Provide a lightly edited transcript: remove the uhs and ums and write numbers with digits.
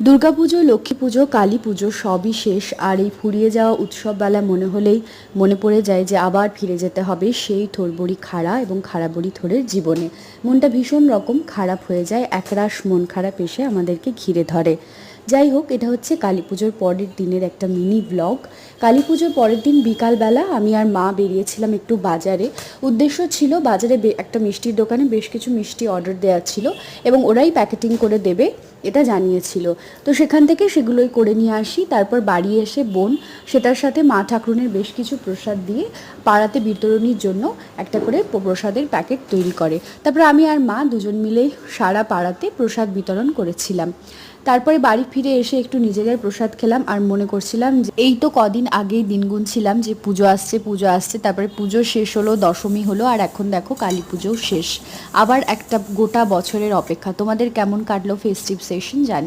দুর্গাপুজো, লক্ষ্মী পুজো, কালী পুজো সবই শেষ। আর এই ফুরিয়ে যাওয়া উৎসববেলা মনে হলেই মনে পড়ে যায় যে আবার ফিরে যেতে হবে সেই থোরবড়ি খাড়া এবং খাড়াবড়ি থোরের জীবনে। মনটা ভীষণ রকম খারাপ হয়ে যায়, একরাশ মন খারাপ এসে আমাদেরকে ঘিরে ধরে। যাই হোক, এটা হচ্ছে কালী পুজোর পরের দিনের একটা মিনি ব্লগ। কালী পুজোর পরের দিন বিকালবেলা আমি আর মা বেরিয়েছিলাম একটু বাজারে। উদ্দেশ্য ছিল বাজারে একটা মিষ্টির দোকানে বেশ কিছু মিষ্টি অর্ডার দেওয়া ছিল এবং ওরাই প্যাকেটিং করে দেবে এটা জানিয়েছিল। তো সেখান থেকে সেগুলোই করে নিয়ে আসি। তারপর বাড়ি এসে বোন সেটার সাথে মা ঠাকুরনের বেশ কিছু প্রসাদ দিয়ে পাড়াতে বিতরণীর জন্য একটা করে প্রসাদের প্যাকেট তৈরি করে। তারপর আমি আর মা দুজন মিলে সারা পাড়াতে প্রসাদ বিতরণ করেছিলাম। তারপরে বাড়ি ফিরে এসে একটু নিজেদের প্রসাদ খেলাম আর মনে করছিলাম যে এই তো কদিন আগেই দিন গুনছিলাম যে পুজো আসছে পুজো আসছে, তারপরে পুজো শেষ হলো, দশমী হলো, আর এখন দেখো কালী পুজোও শেষ। আবার একটা গোটা বছরের অপেক্ষা। তোমাদের কেমন কাটলো ফেস্টিভ সেশন জানিও।